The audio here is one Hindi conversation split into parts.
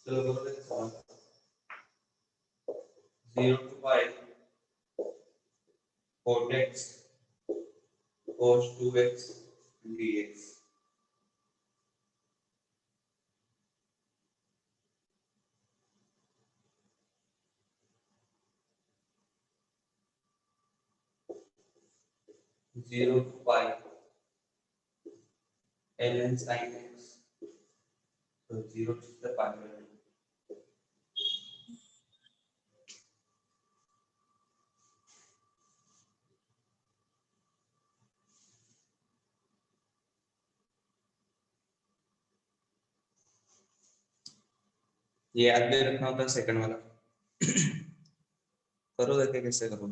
चलो करो देखते हैं। 0 to pi cot x cos 2x dx। Zero to pi ln sin x, so 0 to the pi value। ये याद भी रखना होता है सेकंड वाला। करो देखे कैसे करो।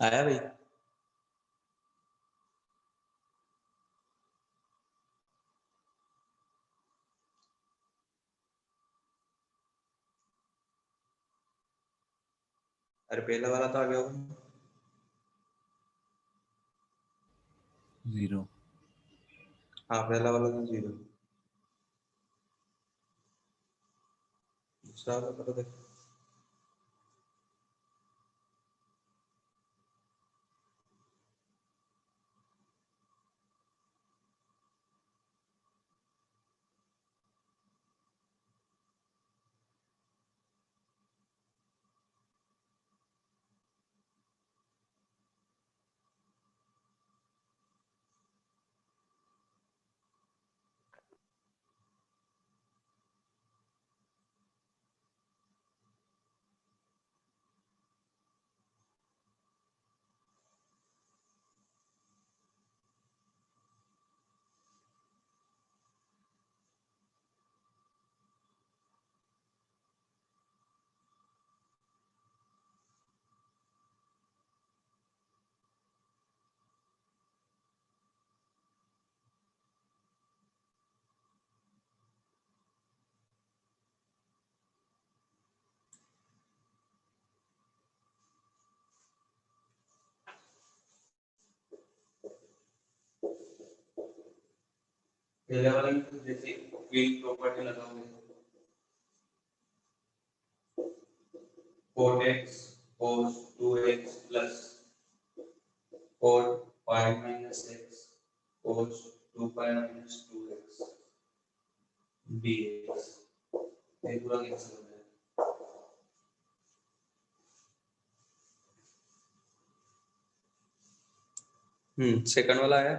आया भाई? अरे पहला वाला तो आ गया होगा। 0। हाँ पहला वाला तो 0। दूसरा वाला करो देख। पहले वाले में तो जैसे क्वीन प्रॉपर्टी लगाओगे, cot x cos 2x plus cot pi minus x cos 2 pi minus 2x dx। ये पूरा कैंसिल हो जाएगा। सेकंड वाला आया।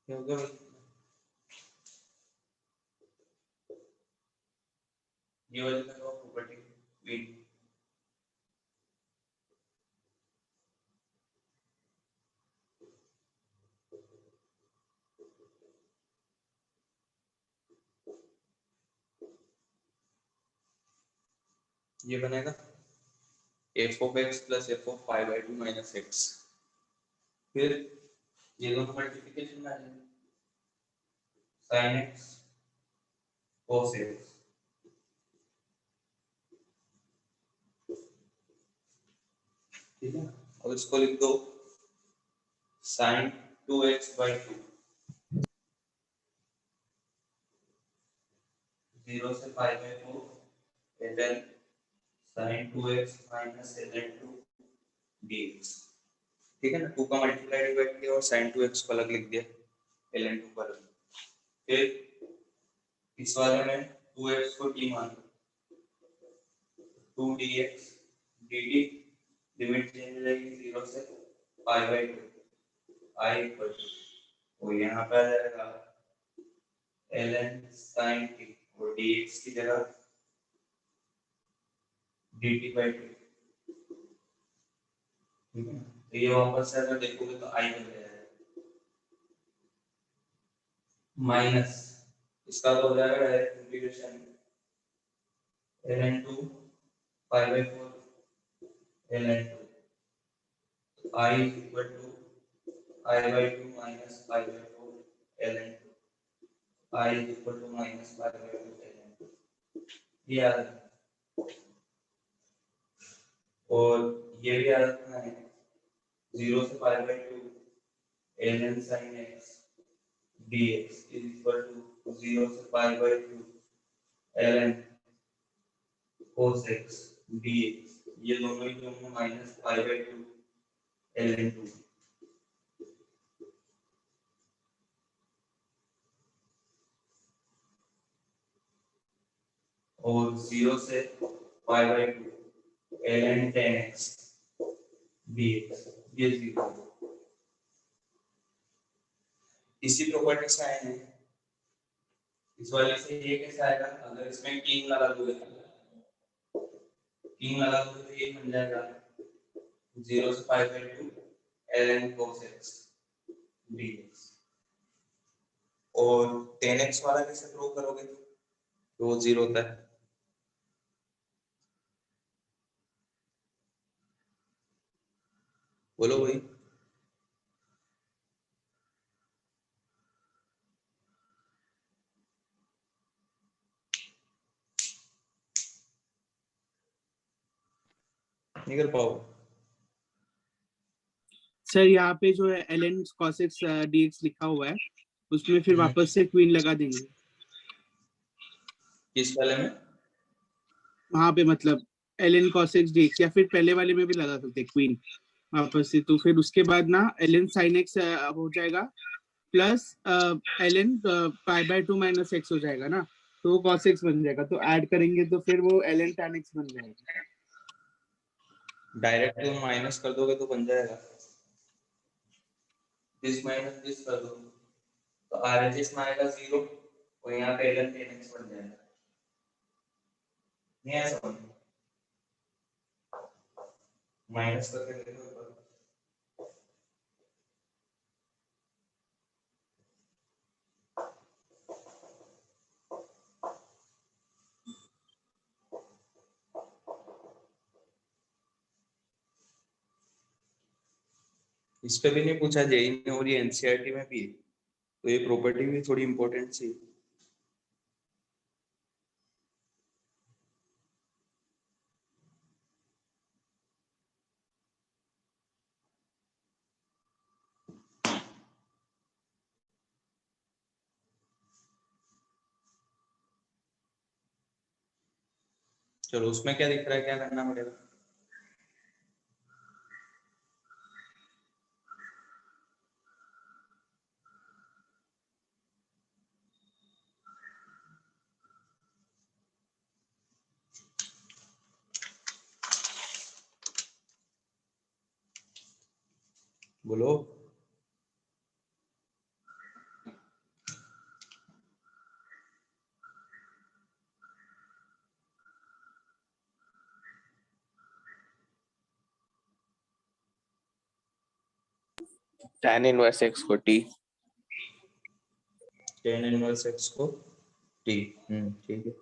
क्या हो गया भाई? ये वाली प्रॉपर्टी वी ये बनेगा F of x plus F of 5/2 minus x. फिर ये दोनों मल्टीप्लिकेशन में आ जाएंगे, साइन एक्स कोस एक्स, ठीक है। और इसको लिख दो साइन 2x/2, 0 से 5/4 ln sin 2x minus ln 2 dx, ठीक है ना। 2 का मल्टीप्लाई डिवाइड किया और sin 2x को अलग लिख दिया, ln 2 पर। फिर इस वाले में 2x को t मान लो, 2 dx dt, लिमिट चेंज हो जाएगी 0 से π/2 i इक्वल टू, और यहाँ पे आ जाएगा ln sin t, और dx की जगह dt/2, ठीक है। तो ये वापस से अगर देखोगे तो i बन जाएगा, माइनस इसका तो हो जाएगा direct integration ln 2 π/4 ln 2, i equal to i/2 minus π/4 ln 2, i equal to minus π/2 ln 2, ये आ रहा है। और ये भी आ रहा है 0 से π/2 ln sin x dx is equal to 0 से π/2 ln cos x dx, ये दोनों ही जो होंगे माइनस π/2 ln 2, और 0 से π/2 ln tan x dx, ये 0। इसी प्रॉपर्टी से आए हैं, इस वाले से ये कैसे आएगा, अगर इसमें किंग लगा दोगे, किंग लगा दोगे तो ये बन जाएगा 0 से π/2 ln cos x dx। और tan x वाला कैसे प्रूव करोगे, तो वो 0 होता है। बोलो भाई। नहीं कर पाओ सर यहाँ पे जो है ln cos x dx लिखा हुआ है, उसमें फिर वापस से क्वीन लगा देंगे किस वाले में, वहां पे, मतलब ln cos x dx, या फिर पहले वाले में भी लगा सकते हैं क्वीन वापस से। तो फिर उसके बाद ना ln sin x हो जाएगा, प्लस ln π/2 माइनस x हो जाएगा ना, तो वो cos x बन जाएगा। तो ऐड करेंगे तो फिर वो ln tan x बन जाएगा। डायरेक्ट तुम माइनस कर दोगे तो बन जाएगा, दिस माइनस दिस कर दो तो RHS में आएगा 0, और यहाँ पे ln tan x बन जाएगा। नहीं ऐसा बन, माइनस करके देखो। इस पे भी नहीं पूछा जेई में, और ये एनसीईआरटी में भी है, तो ये प्रॉपर्टी भी थोड़ी इंपॉर्टेंट सी। चलो उसमें क्या दिख रहा है, क्या करना पड़ेगा, बोलो। tan इनवर्स x को t। tan इनवर्स x को t। ठीक है।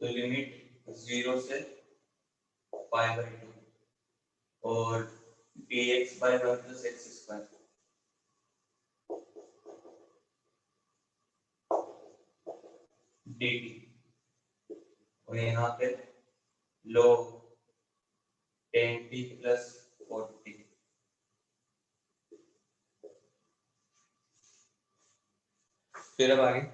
तो लिमिट 0 से पाई बाई 2 और dx by 1 plus x square dt और यहाँ पे log 10t प्लस 40। फिर अब आगे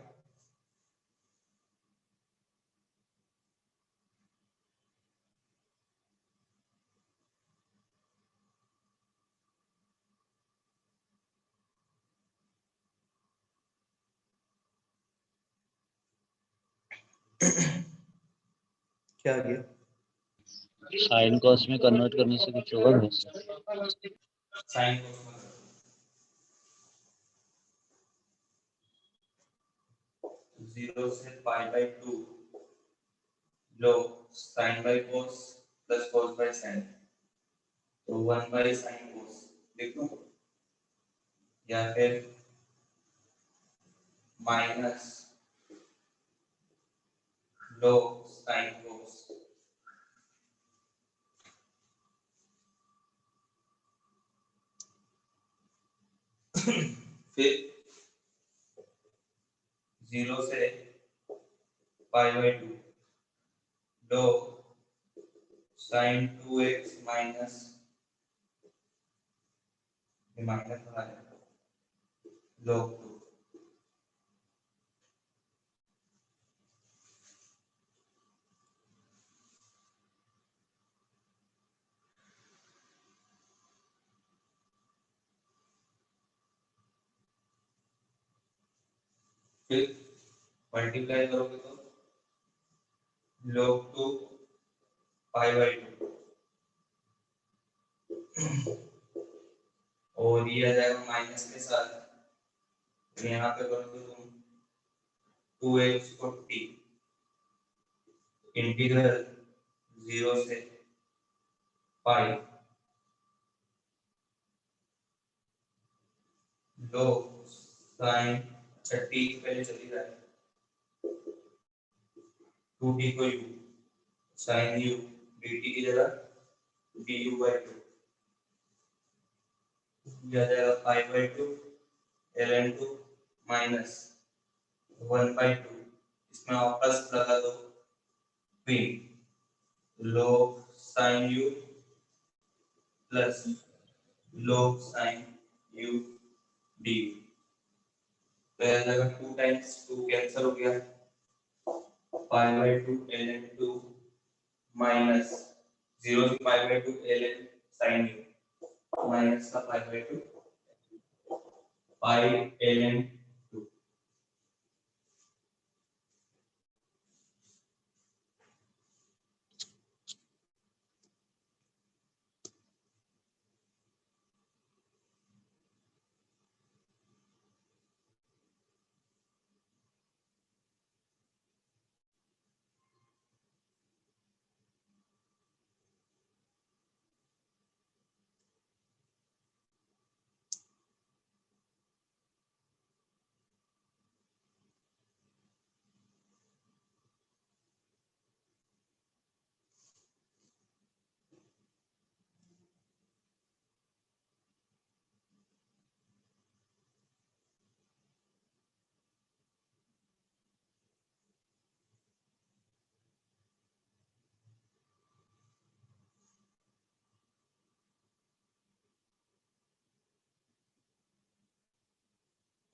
क्या किया? साइन कॉस में कन्वर्ट करने से कुछ होगा वैसे? साइन कोस 0 से pi by 2 log sine by cos plus cos by sine, तो 1 बाई साइन कोस लिख दूं या फिर माइनस log साइन कोस फिर 0 से pi by 2 log sine 2x minus minus log 2। फिर मल्टीप्लाई करोगे तो log 2 पाई बाई 2 और ये आ जाएगा माइनस के साथ, तो यहाँ पे करोगे तुम 2x को t इंटीग्रल 0 से पाई log साइन 30 पहले चली जाए 2t को u साइन u dt की जगह du बाई 2 यह आ जाएगा pi by 2 ln 2 minus 1 by 2, इसमें आप प्लस लगा दो v log sine u plus log sine u du, तो यह आ जाएगा 2 टाइम्स 2 कैंसिल हो गया, पाई बाई 2 ln 2 माइनस 0 से पाई बाई 2 ln साइन u माइनस का पाई बाई 2 पाई ln 2।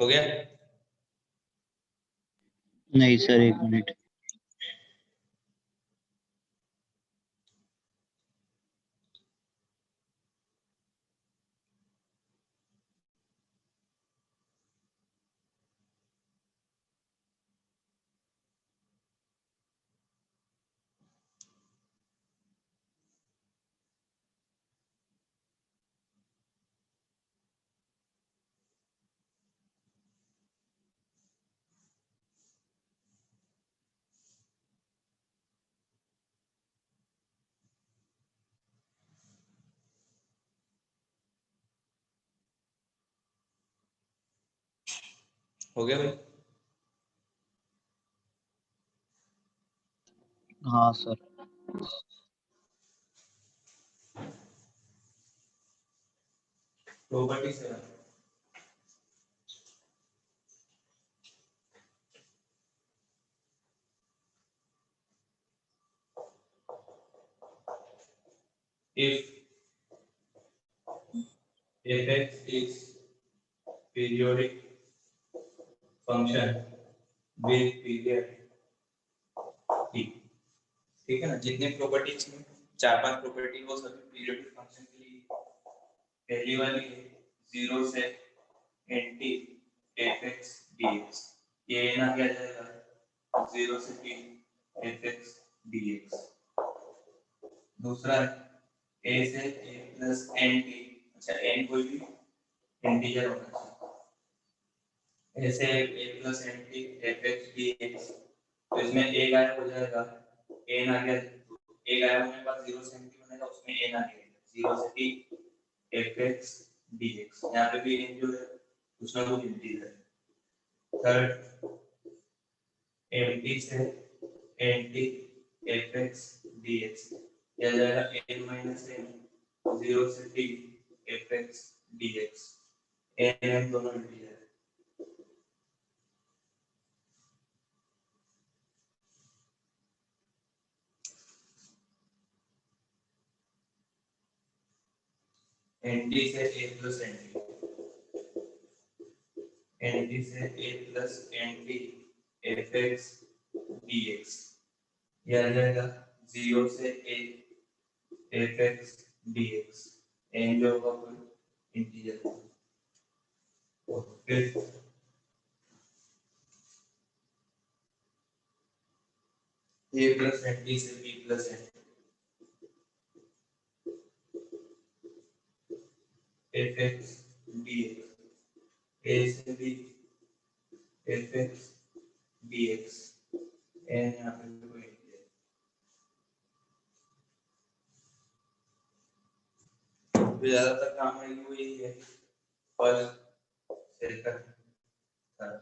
हो गया? नहीं सर, एक मिनट। हो गया भाई? हाँ सर। प्रॉपर्टी से if fx is periodic function with period t, ठीक है ना? जितने प्रॉपर्टीज में 4-5 प्रॉपर्टी वो सभी पीरियोडिक फंक्शन के लिए। पहली वाली है 0 से nt fx dx, ये ना क्या जाएगा 0 से t fx dx। दूसरा है a से a प्लस nt, अच्छा n कोई भी इंटीजर होना चाहिए, a से a plus nt fx dx, तो इसमें a गायब हो जाएगा, a ना गया, a गायब होने के बाद 0 से nt बनेगा, उसमें a ना गया, 0 से t fx dx, यहाँ पे भी n जो है कुछ ना कुछ इंटीजर है। थर्ड mt से nt fx dx, यह जाएगा n माइनस n 0 से t fx dx, n m दोनों इंटीजर है। nt से a प्लस nt, nt से a plus nt fx dx, यह आ जाएगा 0 से a fx dx, n जो होगा कोई इंटीजर होगा। फिर a प्लस nt से b plus nt fx dx, a से b fx dx, n यहाँ पे कोई इंटीजर। तो ज्यादातर काम है वो यही है, फर्स्ट सेकंड थर्ड।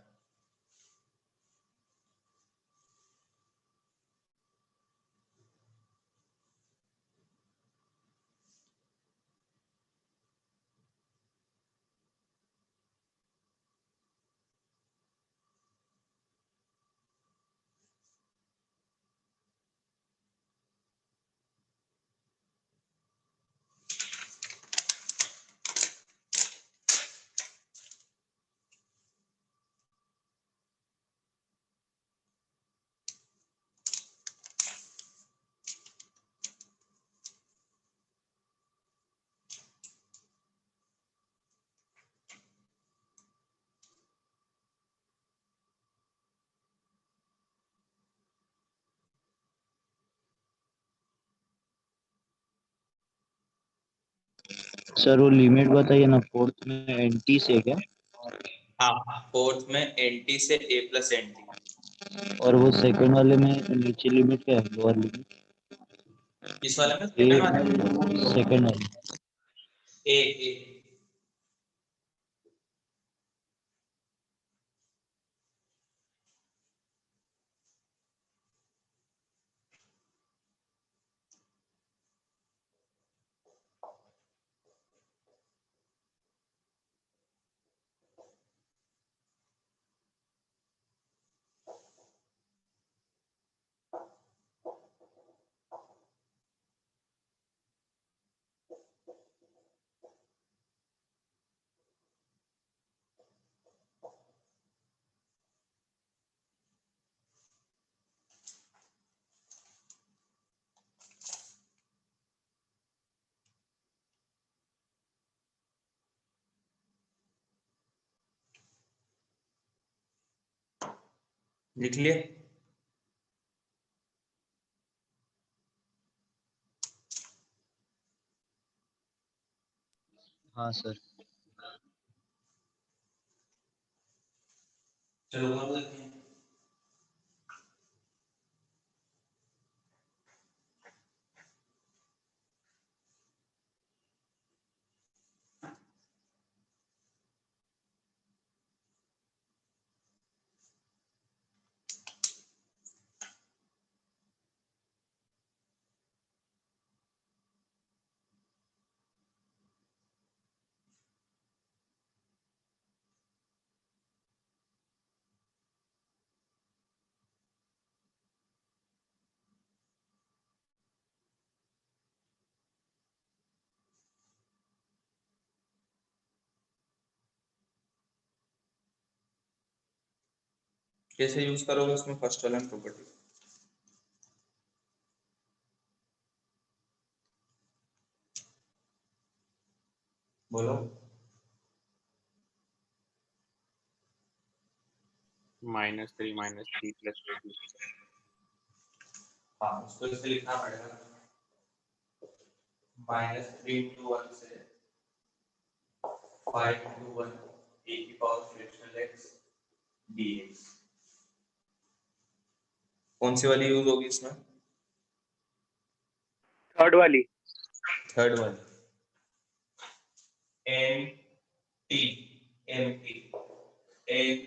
सर वो लिमिट बताइए ना, फोर्थ में एंटी से क्या? हाँ, फोर्थ में nt से a प्लस nt। और वो सेकंड वाले में नीचे लिमिट क्या है, लोअर लिमिट? किस वाले में? ए सेकंड वाले में सेकंड वाले। a लिख लिए? हाँ सर। चलो कर लेते हैं। कैसे यूज करोगे उसमें फर्स्ट वाला प्रॉपर्टी? बोलो। -3 -3 प्लस 2। हाँ, उसको इसे लिखना पड़ेगा -3 into 1 से 5 into 1 e की पावर फ्रैक्शनल x dx। कौन सी वाली यूज होगी इसमें? थर्ड वाली। थर्ड वाली। m t n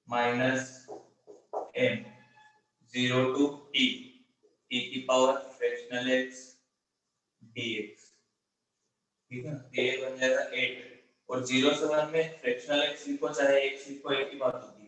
minus m 0 to t e की पावर फ्रैक्शनल x dx। ठीक है ना, ये बन जाएगा 8 और 0 से 1 में फ्रैक्शनल x लिखो चाहे x लिखो, एक ही बात होती है।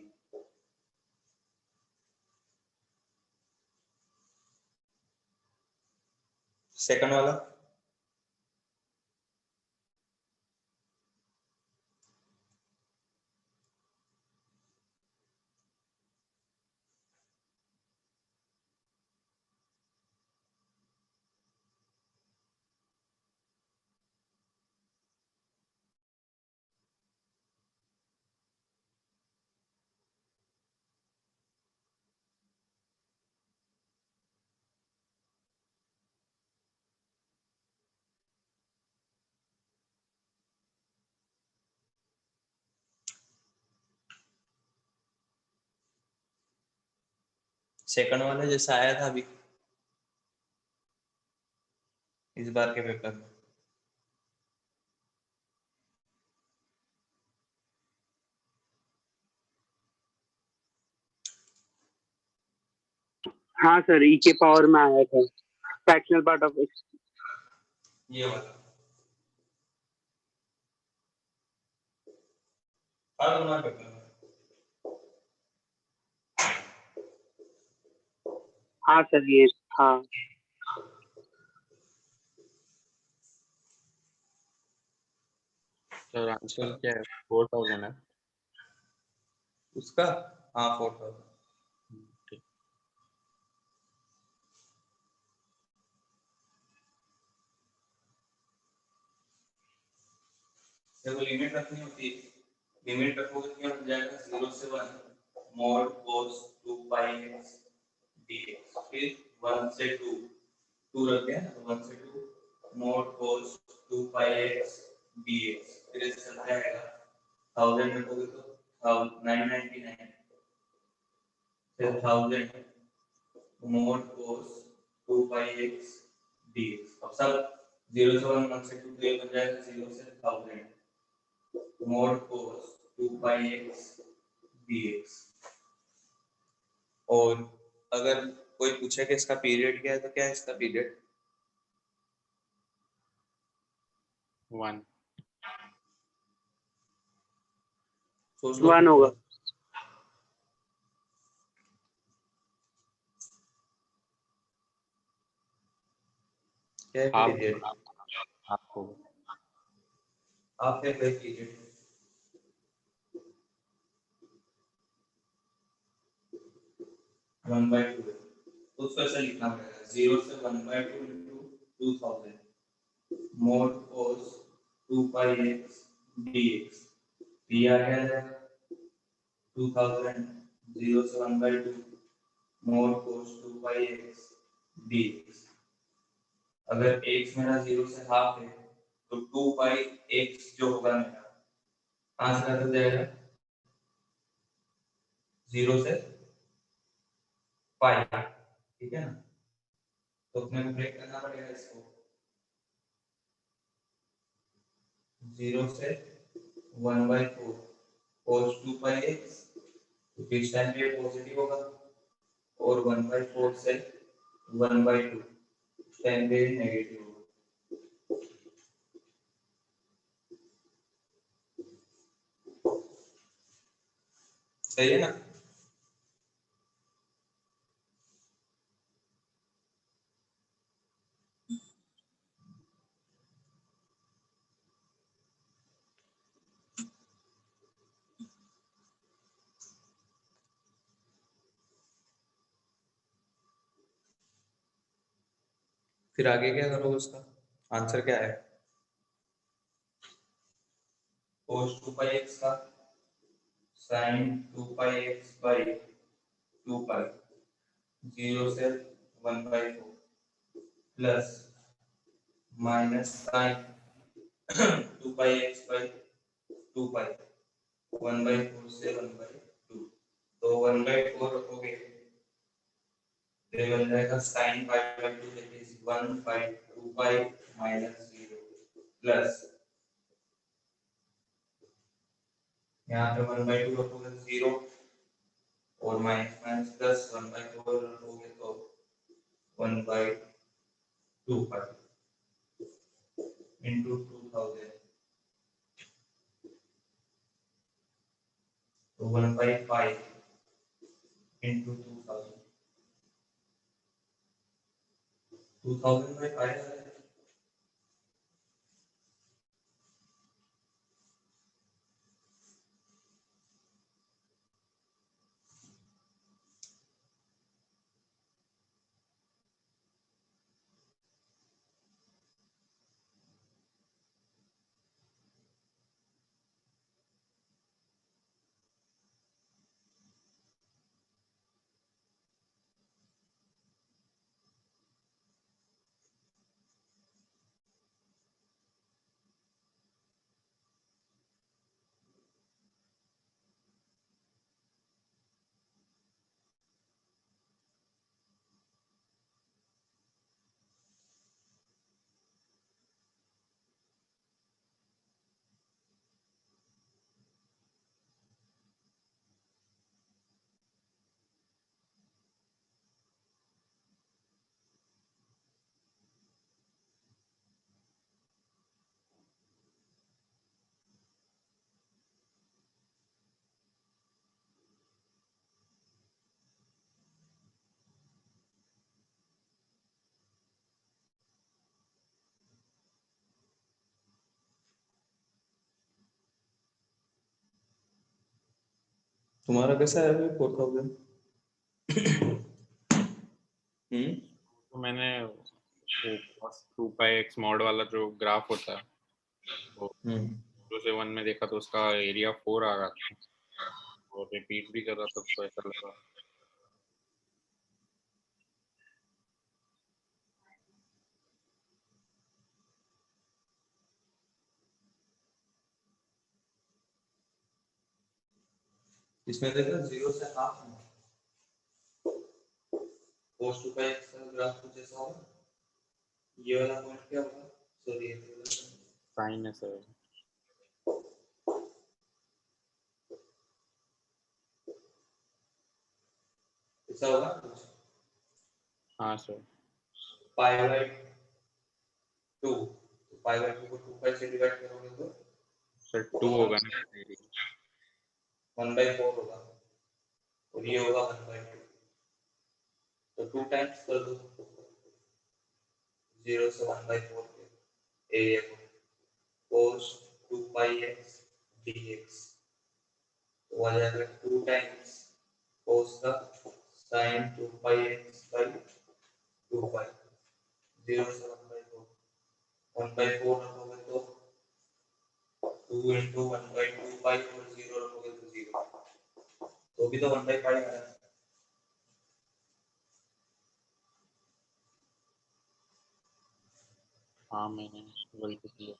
सेकंड वाला जैसा आया था अभी इस बार के पेपर में। हाँ सर, ई के पावर में आया था, फ्रैक्शनल पार्ट ऑफ एक्स। ये वाला और पेपर में। हाँ सर, ये हाँ। सर आंसर क्या है? 4000 है उसका। हाँ 4000। ठीक। देखो लिमिट रखनी होती है, लिमिट रखोगे तो क्या हो जाएगा 0 से 1 mod cos 2 pi x dx। फिर 1 से 2 2 रख दिया तो 1 से 2 mod cos 2 pi x dx। फिर इससे चलता रहेगा 1000 रखोगे तो 999, फिर 1000 mod cos 2 pi x dx। अब सब 0 से 1 1 से 2 तो ये बन जाएगा 0 से 1000 mod cos 2 pi x dx। और अगर कोई पूछे कि इसका पीरियड क्या है तो क्या है इसका पीरियड? 1। सोच लो 1 होगा। क्या है हाफ पीरियड? हाफ को आप है पीरियड 1/2 है तो उसको ऐसा लिखना पड़ेगा 0 से 1/2 into 2000 mod cos 2 pi x dx। ये आ गया 2000 0 से 1/2 mod cos 2 pi x dx। अगर x मेरा 0 से हाफ है तो 2 pi x जो होगा मेरा कहाँ से रख जाएगा 0 से पाई। ठीक है ना, तो अपने को ब्रेक करना पड़ेगा इसको 0 से 1/4 cos 2 pi x। तो किस टाइम पे पॉजिटिव होगा और 1/4 से 1/2 टाइम पे नेगेटिव होगा। सही है ना? फिर आगे क्या करोगे उसका आंसर क्या है cos 2πx का sin 2πx by 2π 0 से 1/4 plus minus sin 2πx by 2π 1/4 से 1/2 तो 1/4 रखोगे तो बन जाएगा sin pi by 2 that is 1 by 2 pi minus 0 plus यहाँ पे 1/2 रखोगे तो 0 और माइनस माइनस प्लस 1/4 रखोगे तो 1/2 pi into 2000 तो 1/5 into 2000 2000 by 5 तुम्हारा कैसा है अभी 4000 तो मैंने वो cos 2πx मॉड वाला जो ग्राफ होता है वो 2 से 1 में देखा तो उसका एरिया 4 आ रहा था और रिपीट भी कर रहा था तो ऐसा लगा इसमें देखो 0 से हाफ है cos 2πx का ग्राफ कुछ ऐसा होगा ये वाला पॉइंट क्या होगा सॉरी ये वाला साइन है सर ऐसा होगा कुछ हाँ सर पाई बाय 2 तो पाई बाय 2 को 2 पाई से डिवाइड करोगे तो सर 2 होगा ना 1/4 होगा और ये होगा 1/2 तो 2 टाइम्स कर दो 0 से 1/4 के एरिया को cos 2πx dx तो आ जाएगा 2 टाइम्स cos का sin 2πx by 2π 0 से 1/4 1/4 रखोगे तो 2 into 1/2 pi और 0 रखोगे तो 0 तो भी तो 1/5 आ रहा है हाँ मैंने वही तो किया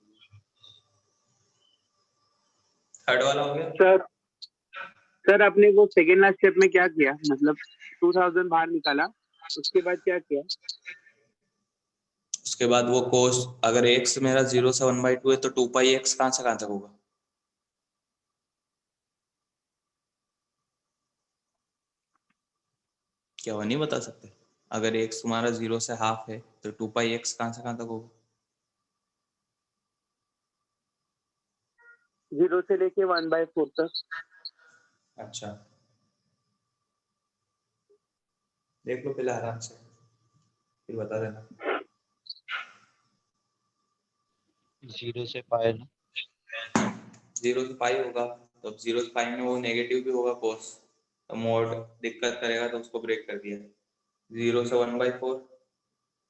थर्ड वाला हो गया सर सर आपने वो सेकेंड लास्ट स्टेप में क्या किया मतलब 2000 बाहर निकाला उसके बाद क्या किया उसके बाद वो cos अगर x मेरा 0 से 1/2 है तो 2 pi x कहां से कहां तक होगा क्या वो नहीं बता सकते अगर x तुम्हारा 0 से हाफ है तो 2 pi x कहां से कहां तक होगा 0 से लेके 1/4 तक अच्छा देख लो पहले आराम से फिर बता देना 0 से पाए ना 0 से पाई होगा तो अब 0 से पाई में वो नेगेटिव भी होगा cos तो मोड दिक्कत करेगा तो उसको ब्रेक कर दिया 0 से 1/4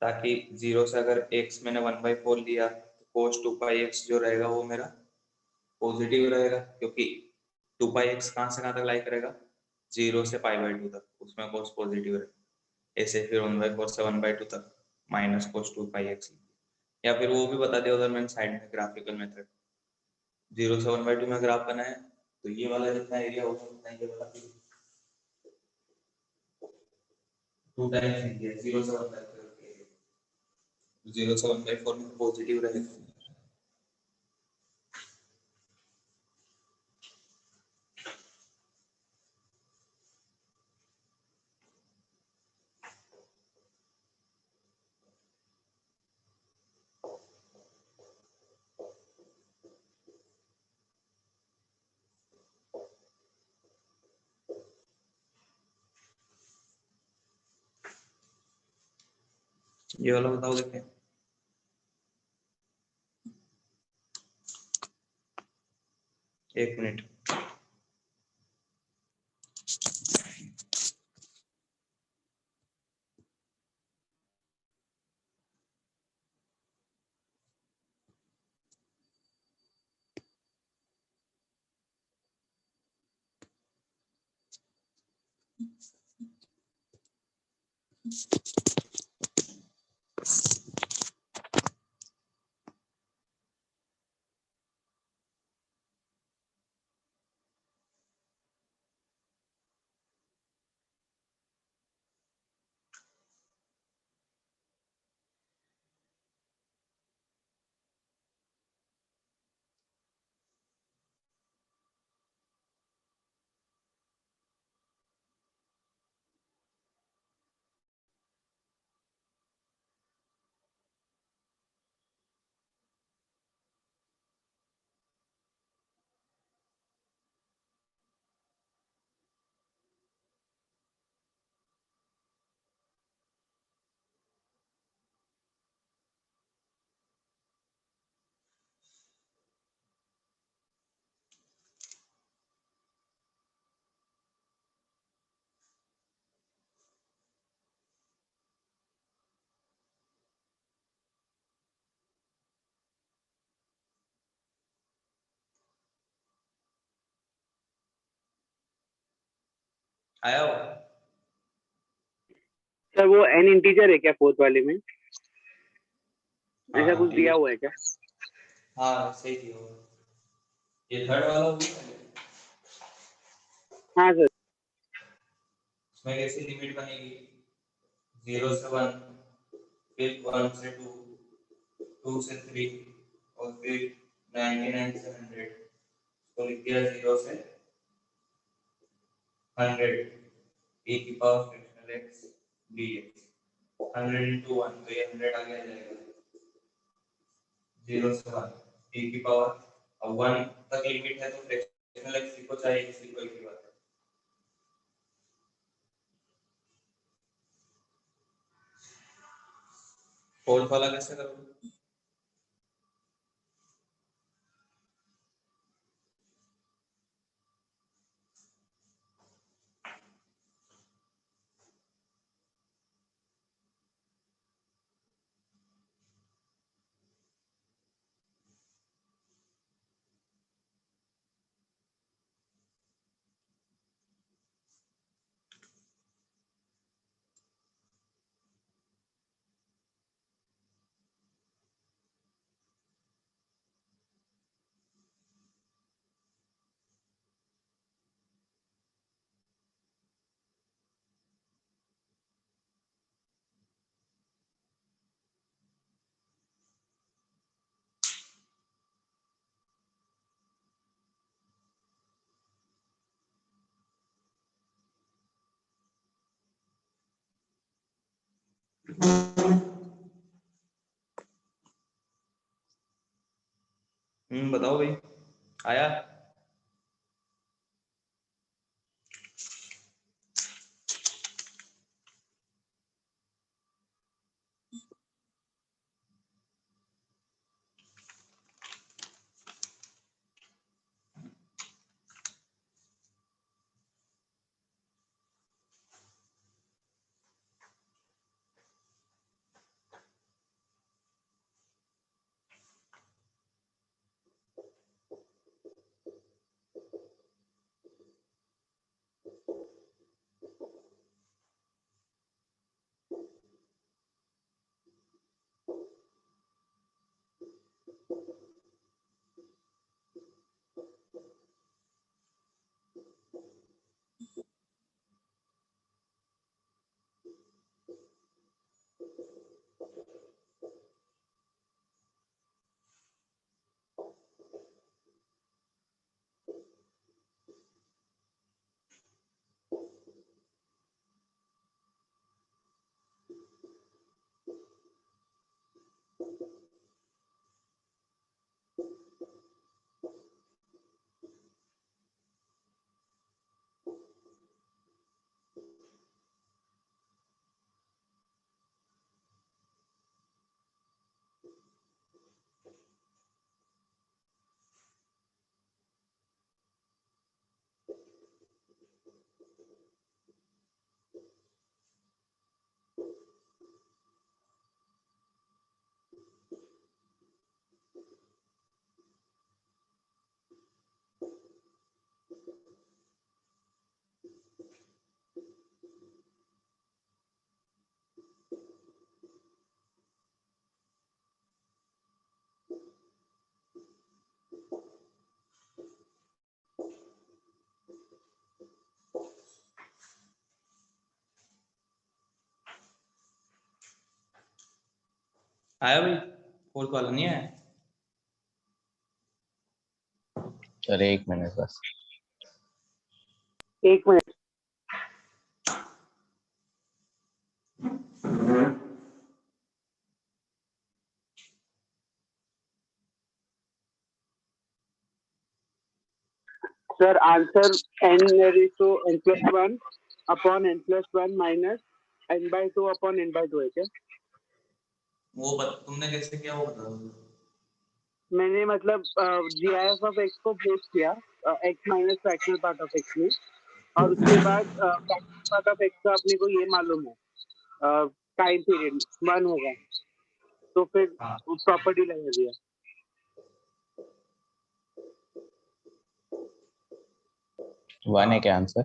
ताकि 0 से अगर x मैंने 1/4 लिया तो cos 2πx जो रहेगा वो मेरा पॉजिटिव रहेगा, क्योंकि 2πx कहाँ से कहाँ तक लाई करेगा, 0 से π/2 तक, उसमें cos पॉजिटिव रहेगा। ऐसे फिर 1/4 से 1/2 तक माइनस cos 2πx, या फिर वो भी बता दिया उधर मैंने साइड में ग्राफिकल मेथड। 0 से 1/2 में ग्राफ बनाया तो ये वाला जितना एरिया होगा उतना ये वाला 2 टाइम्स एरिया 0 से 1/4 एरिया, 0 से 1/4 में पॉजिटिव रहेगा। ये वाला बताओ देखें। एक मिनट। आया हो? सर वो n इंटीजर है क्या फोर्थ वाले में, ऐसा कुछ दिया हुआ है क्या? हाँ सही दिया हुआ। ये थर्ड वाला भी है। हाँ सर। इसमें कैसी लिमिट बनेगी, 0 से 1, फिर 1 से 2, 2 से 3 और फिर 99 से 100। तो लिख दिया 0 से 100 e की power fractional x dx, 100 into 1 तो ये 100 आगे आ जाएगा। 0 से 1 e की पावर, अब 1 तक लिमिट है तो फ्रैक्शनल x को चाहिए, किसी को की बात है। फोर्थ वाला कैसे करोगे? बताओ भाई, आया? आया भाई? फोर्थ वाला नहीं आया? अरे 1 मिनट बस। 1 minute. Sir answer n raise to n+1 upon n+1 minus n/2 upon n/2 है क्या? तुमने कैसे किया वो बताओ। मैंने मतलब GIF ऑफ x को प्लेस किया x minus fractional part of x में, और उसके बाद फ्रैक्शनल पार्ट ऑफ x का अपने को ये मालूम है टाइम पीरियड 1 होगा, तो फिर हाँ। प्रॉपर्टी लगा दिया। वन है क्या आंसर?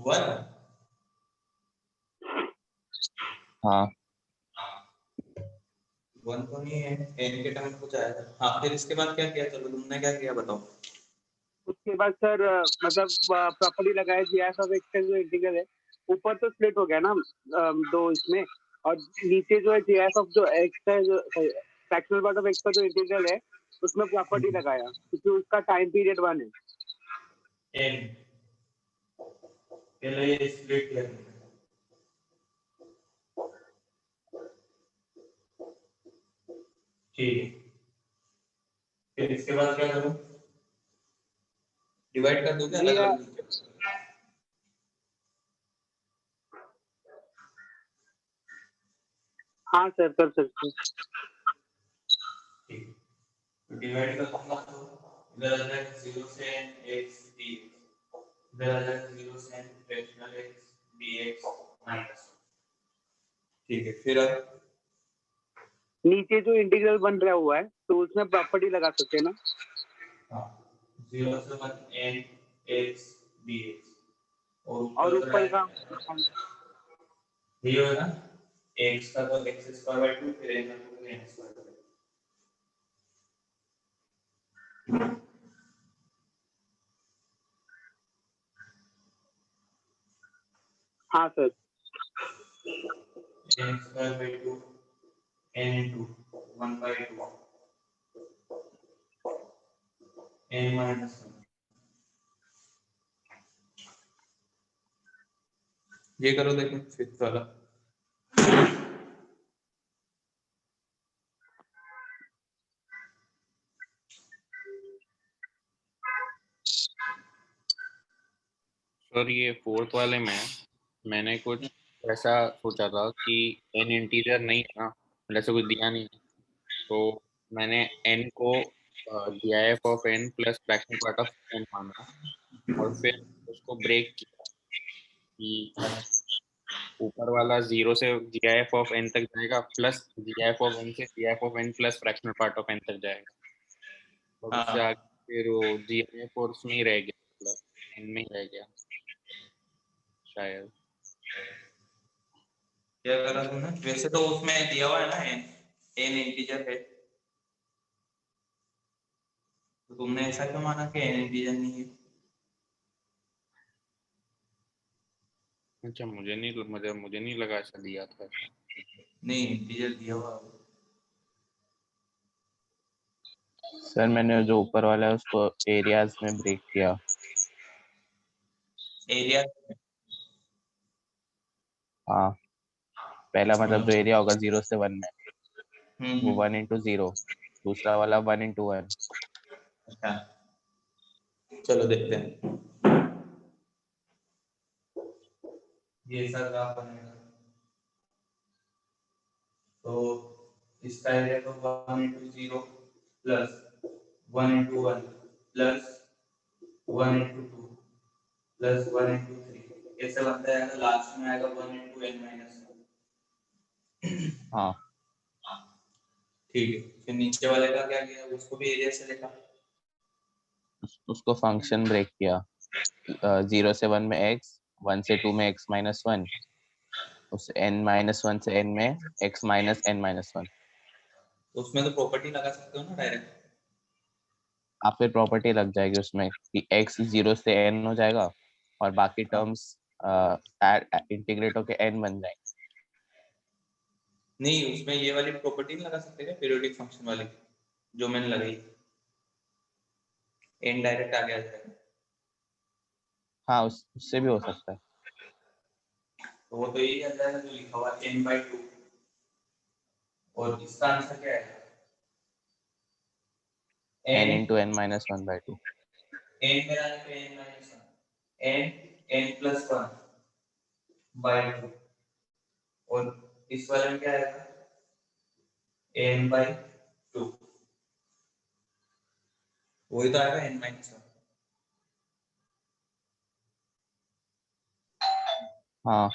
1 हाँ 1 तो नहीं है, n के टाइम कुछ आया था। हाँ, फिर इसके बाद क्या किया? चलो तुमने क्या किया बताओ। उसके बाद सर मतलब प्रॉपर्टी लगाया GIF ऑफ x का जो इंटीग्रल है, ऊपर तो स्प्लिट हो गया ना दो इसमें, और नीचे जो है GIF ऑफ जो x का जो फ्रैक्शनल पार्ट ऑफ x का जो इंटीग्रल है उसमें प्रॉपर्टी लगाया, क्योंकि उसका टाइम पीरियड 1 है। n पहले ये स्प्लिट किया तुमने। ठीक है, फिर इसके बाद क्या करूं? डिवाइड कर दूं क्या जी अलग अलग? हाँ सर कर सकते हैं। ठीक, तो डिवाइड कर दूंगा तो इधर आ जाएगा 0 से n x dx, इधर आ जाएगा 0 से n fractional x dx minus. ठीक है, फिर अब नीचे जो इंटीग्रल बन रहा हुआ है तो उसमें प्रॉपर्टी लगा सकते हैं ना। हाँ 0 से 1 n x dx, और ऊपर का ये होगा x का तो x²/2, फिर n का तो n²/2। हाँ sir n²/2 n into 1/2 n minus 1। ये करो, देखो फिफ्थ वाला। सर ये फोर्थ वाले में मैंने कुछ ऐसा सोचा था कि n इंटीजर नहीं है ना, ऐसा कुछ दिया नहीं है, तो मैंने n को GIF of n plus fractional part of n माना, और फिर उसको ब्रेक किया कि ऊपर वाला 0 से GIF ऑफ n तक जाएगा, प्लस GIF ऑफ n से GIF of n plus fractional part of n तक जाएगा, और उससे हाँ, आगे फिर वो GIF और उसमें ही रह गया, मतलब n में ही रह गया शायद। क्या करा तुमने? वैसे तो उसमें दिया हुआ है ना n इंटीजर है, तो तुमने ऐसा क्यों माना कि n इंटीजर नहीं है? अच्छा, मुझे नहीं लगा ऐसा दिया था। नहीं, इंटीजर दिया हुआ है। सर मैंने जो ऊपर वाला है उसको एरियाज में ब्रेक किया। एरिया हाँ पहला मतलब जो एरिया होगा 0 से 1 में वो 1 into 0, दूसरा वाला 1 into 1। अच्छा, चलो देखते हैं ये ऐसा ग्राफ बनेगा। तो इसका एरिया तो 1 into 0 plus 1 into 1 plus 1 into 2 plus 1 into 3 ऐसे बनता है। लास्ट में आएगा 1 into n minus 1। हाँ ठीक है, फिर नीचे वाले का क्या किया? उसको भी एरिया से देखा। उसको फंक्शन ब्रेक किया। 0 से 1 में x, 1 से 2 में x माइनस 1, उस n-1 से n में x माइनस n-1। तो उसमें तो प्रॉपर्टी लगा सकते हो ना डायरेक्ट। आप फिर प्रॉपर्टी लग जाएगी उसमें कि x 0 से n हो जाएगा और बाकी टर्म्स इंटीग्रेट होके n बन जाएंगे। नहीं, उसमें ये वाली प्रॉपर्टी नहीं लगा सकते क्या, पीरियोडिक फंक्शन वाली जो मैंने लगाई, एन डायरेक्ट आगे आ जाएगा। हाँ उससे भी हो सकता है। तो वो तो यही आ जाएगा जो लिखा हुआ n/2, और इसका आंसर क्या है, n n into n minus 1/2। n में आने पे n - 1 n + 1/2, और इस वाले में क्या आएगा n/2, वही तो आएगा n-1। हाँ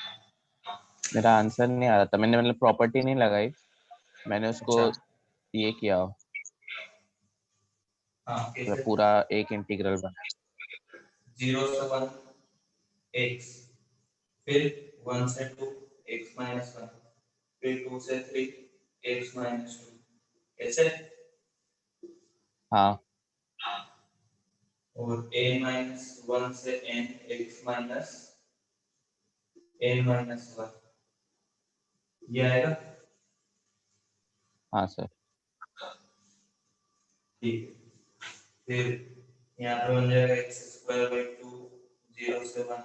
मेरा आंसर नहीं आ रहा था, मैंने मतलब प्रॉपर्टी नहीं लगाई, मैंने उसको अच्छा, ये किया, हाँ मतलब कैसे, पूरा एक इंटीग्रल बना। 0 से 1 x, फिर 1 से 2 x - 1, फिर 2 से 3 x - 2, ऐसे। हाँ और a-1 से n x - n-1, ये आएगा। हाँ सर। ठीक है, फिर यहाँ पे बन जाएगा x²/2, 0 से 1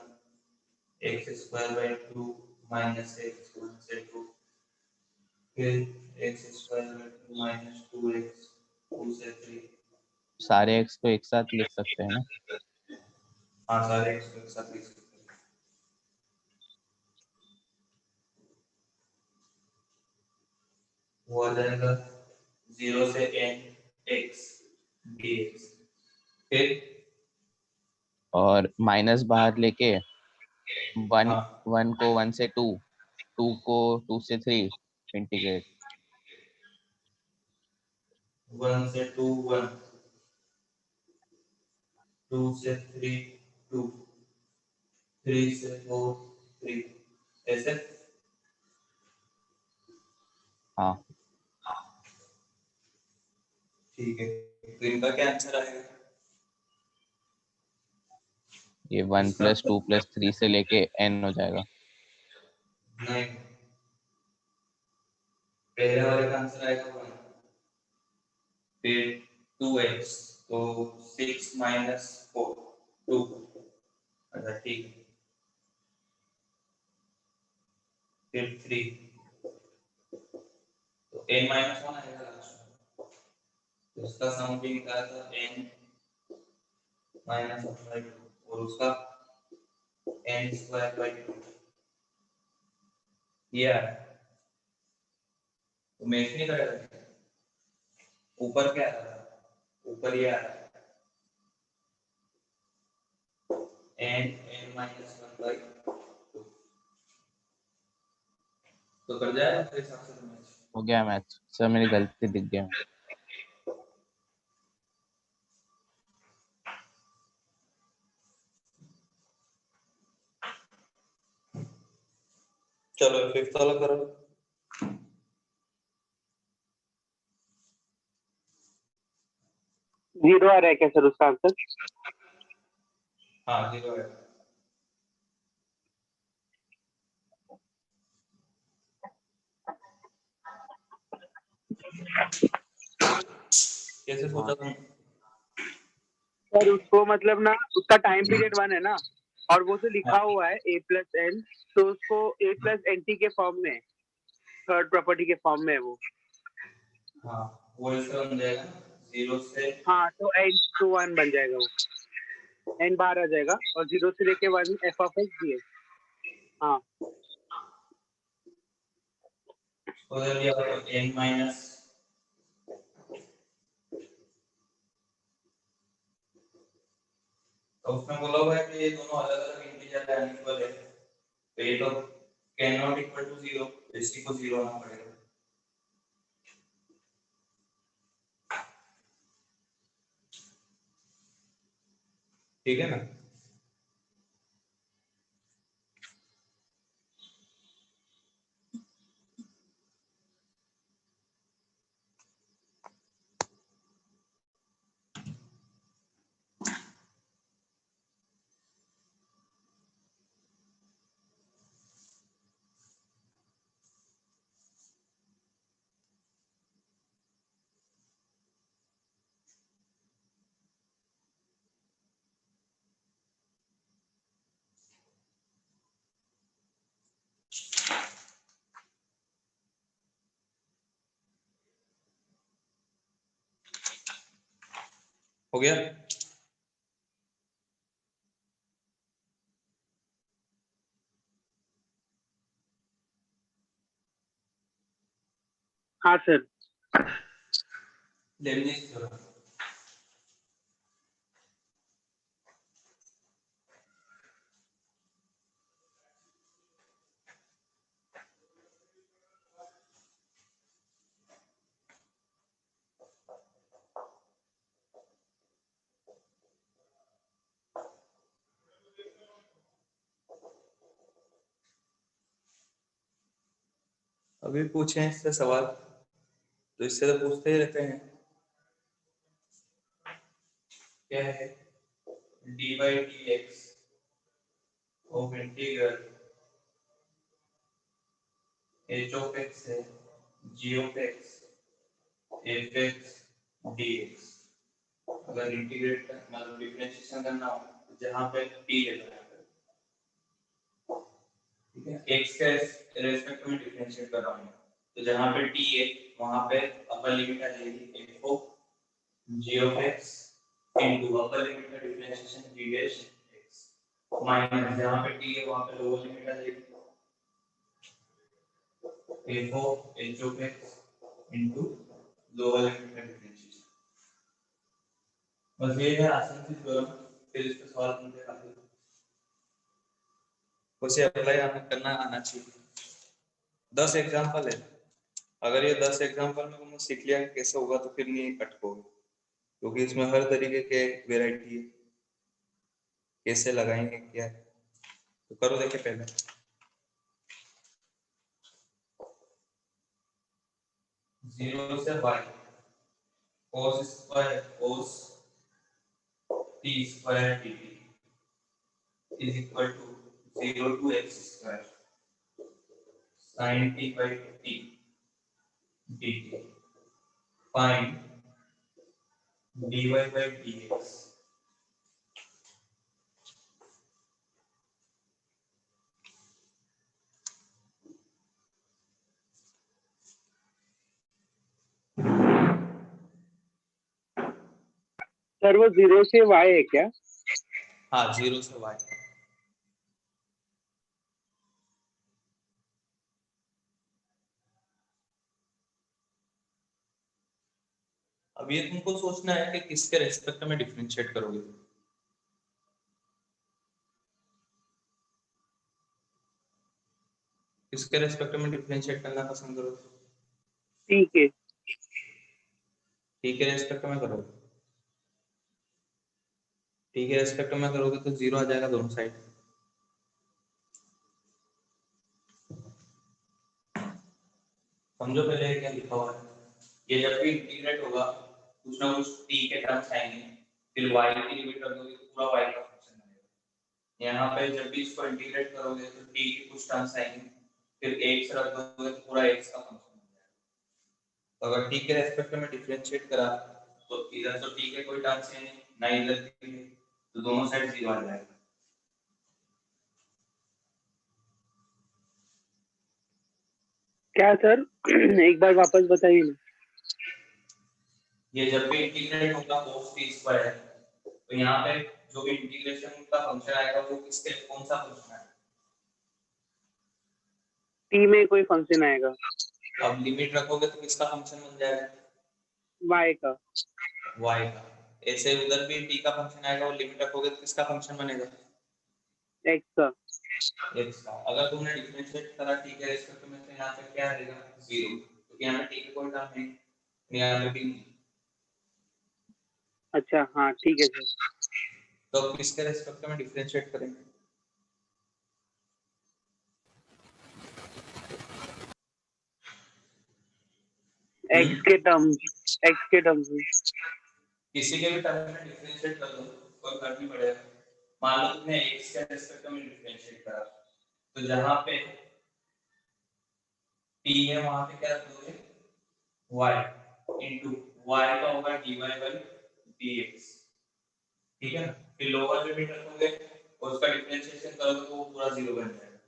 x²/2 माइनस x 1 से 2, फिर x²/2 माइनस 2x 2 से 3। सारे x को एक साथ लिख सकते हैं ना। हाँ, सारे x को एक साथ लिख सकते हैं। वो आ जाएगा 0 से n x dx, फिर और माइनस बाहर लेके वन, हाँ 1 को 1 से 2, 2 को 2 से 3 इंटीग्रेट। 1 से 2 1, 2 से 3 2, 3 से 4 3, ऐसे। हाँ ठीक है, तो इनका क्या आंसर आएगा, ये 1 इसका + 2 + 3 से लेके n हो जाएगा। नहीं, पहले वाले का आंसर आएगा 1, फिर 2x, तो 6 - 4 2। अच्छा ठीक है, फिर 3, तो n - 1 आएगा लास्ट में, तो उसका सम भी निकाला था n - 1/2, और उसका n²/2, ये आ रहा है। तो मैच नहीं करेगा, ऊपर क्या आ रहा है, ऊपर ये आ रहा है n - 1/2, तो कर जाएगा मेरे हिसाब से तो मैच। हो गया मैच सर, मेरी गलती दिख गया। चलो फिफ्थ वाला करो। जीरो आ रहा है क्या सर उसका आंसर? हाँ 0 है। कैसे सोचा तुम? सर उसको मतलब ना, उसका टाइम पीरियड 1 है ना, और वो तो लिखा हाँ हुआ है a+n, तो उसको a+nt के फॉर्म में, थर्ड प्रॉपर्टी के फॉर्म में है वो। हाँ, वो इसका बन जाएगा ना 0 से, हाँ तो n/1 बन जाएगा वो, n बाहर आ जाएगा और 0 से लेके 1 f(x) dx। हाँ तो जब ये n माइनस, तो उसमें बोला हुआ है कि ये दोनों अलग अलग इंटीजर है, अनइक्वल है, तो ये तो कैन नॉट इक्वल टू 0, इसी को 0 आना पड़ेगा। ठीक है ना? हो गया? हाँ सर। Lebanese theorem. अभी पूछे हैं इससे सवाल, तो इससे तो पूछते ही रहते हैं। क्या है? D by D X of integral H of X है G of X F X D X. अगर इंटीग्रेट मतलब डिफरेंशिएशन करना हो तो जहाँ पे टी ले लो, ठीक है, एक्स के रेस्पेक्ट में डिफरेंशिएट कर रहा हूँ, तो जहाँ पे टी है वहाँ पे अपर लिमिट आ जाएगी F of G of X into upper limit का differentiation G dash X minus जहाँ पे टी है वहाँ पे लोअर लिमिट आ जाएगी F of H of X into lower limit का डिफरेंशिएशन। बस ये है आसान सी थ्योरम, फिर इस पे सवाल बनते काफी उसे अप्लाई करना आना चाहिए। 10 एग्जांपल है, अगर ये 10 एग्जांपल में तुमने सीख लिया कैसे होगा तो फिर नहीं कटकोगे, क्योंकि इसमें हर तरीके के वैरायटी है, कैसे लगाएंगे क्या है। तो करो देखिए पहले 0 से y cos square cos t square dt is equal to 0 to x square sin t by t dt find dy by dx। Sir वो 0 से y है क्या? हाँ 0 से y। अब ये तुमको सोचना है कि किसके रेस्पेक्ट में डिफरेंशिएट करोगे। किसके रेस्पेक्ट में डिफरेंशिएट करना पसंद करोगे? ठीक है। टी के रेस्पेक्ट में करोगे? टी के रेस्पेक्ट में करोगे तो 0 आ जाएगा दोनों साइड। समझो पहले क्या लिखा हुआ है। ये जब भी इंटीग्रेट होगा कुछ ना कुछ टी के टर्म्स आएंगे, फिर y की लिमिट रख दोगे तो पूरा y का फंक्शन बनेगा। यहाँ पे जब भी इसको इंटीग्रेट करोगे तो t के कुछ टर्म्स आएंगे, फिर x रख दोगे तो पूरा x का फंक्शन बन जाएगा। तो अगर t के रेस्पेक्ट में डिफरेंशिएट करा तो इधर तो t के कोई टर्म्स है नहीं, ना इधर के, तो दोनों साइड 0 आ जाएगा। क्या सर? एक बार वापस बताइए ना। ये जब भी इंटीग्रेट होगा cos t स्क्वायर, तो यहाँ पे जो भी इंटीग्रेशन का फंक्शन आएगा वो किसके कौन सा फंक्शन आएगा? t में कोई फंक्शन आएगा। अब लिमिट रखोगे तो किसका फंक्शन बन जाएगा? y का। y का। ऐसे उधर भी t का फंक्शन आएगा और लिमिट रखोगे तो किसका फंक्शन बनेगा? x का। x का। अगर तुमने डिफरेंशिएट करा t के रेस्पेक्ट में तो यहाँ पे क्या आएगा? 0, क्योंकि यहाँ पे t का कोई टर्म नहीं, यहाँ पे भी नहीं। अच्छा हाँ ठीक है सर। तो किसके रेस्पेक्ट में डिफरेंशिएट करेंगे? x के टर्म्स में। किसी के भी टर्म में डिफरेंशिएट कर दो, कोई फर्क नहीं पड़ेगा। मान लो तुमने x के रेस्पेक्ट में डिफरेंशिएट करा, तो जहां पे t है वहां पे क्या रख दोगे? y इनटू y का होगा dy by dx, ठीक है ना। फिर लोअर लिमिट रखोगे और उसका डिफरेंशिएशन करोगे तो वो पूरा 0 बन जाएगा,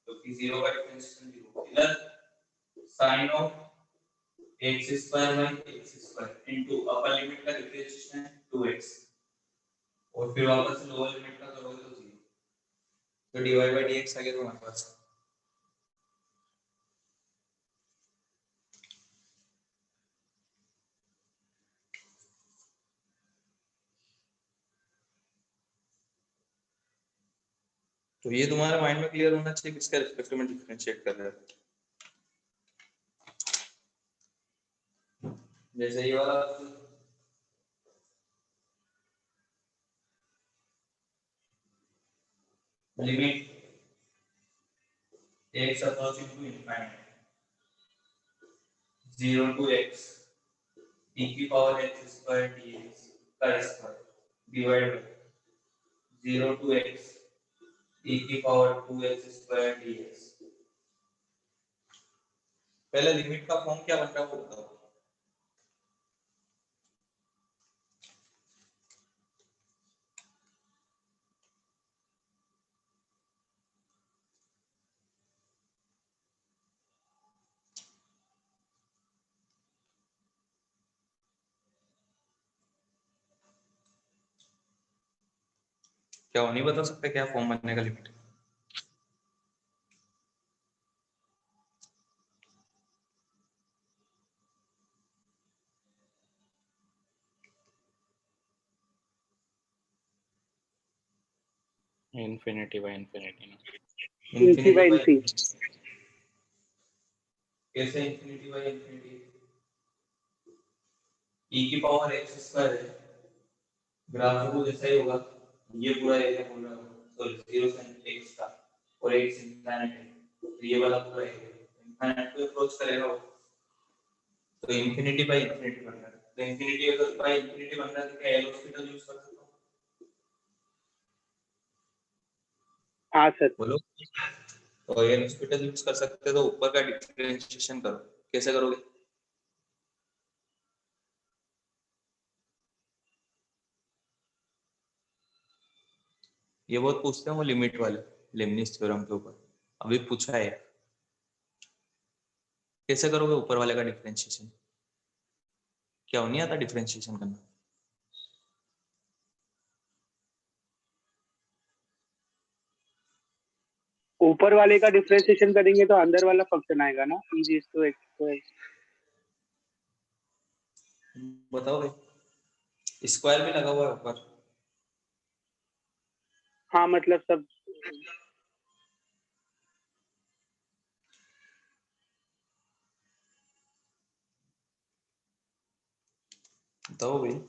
तो फिर 0 का डिफरेंशिएशन 0। इधर sin of x square by x square into upper limit का डिफरेंशिएशन 2x और फिर वापस से लोअर लिमिट का करोगे तो 0, तो डिवाइड बाय dx आ गया तुम्हारे पास। तो ये तुम्हारे माइंड में क्लियर होना चाहिए किसके रिस्पेक्ट में डिफरेंशिएट कर रहे हो। जैसे ये वाला limit x approaching to infinity 0 to x e की पावर x square dx का square divide by 0 to x e की पावर 2x square dx। पहले लिमिट का फॉर्म क्या बन रहा है वो बताओ। क्या वो नहीं बता सकते क्या फॉर्म बनने का लिमिट? infinity by infinity ना। Infinity by infinity। कैसे इंफिनिटी बाय इंफिनिटी? e की पावर x स्क्वायर है, ग्राफ को जैसा ही होगा ये पूरा एरिया बोल रहा हूँ, सॉरी 0 से x का और x इंफिनिटी है, तो ये वाला पूरा एरिया इंफिनिटी को अप्रोच करेगा वो, तो इंफिनिटी बाय इंफिनिटी बन रहा है। तो इंफिनिटी अगर बाय इंफिनिटी बन रहा है तो क्या एल हॉस्पिटल यूज कर सकता हूँ? हाँ सर। बोलो। तो एल हॉस्पिटल यूज कर सकते हो तो ऊपर का डिफरेंशिएशन करो, कैसे करोगे? ये बहुत पूछते हैं वो लिमिट वाले लेबनिज थ्योरम के ऊपर, अभी पूछा है कैसे करोगे ऊपर वाले का डिफरेंशिएशन? क्या नहीं आता डिफरेंशिएशन करना? ऊपर वाले का डिफरेंशिएशन करेंगे तो अंदर वाला फंक्शन आएगा ना, e raised to x square। बताओ भाई, स्क्वायर भी लगा हुआ है ऊपर। हाँ मतलब सब बताओ भाई।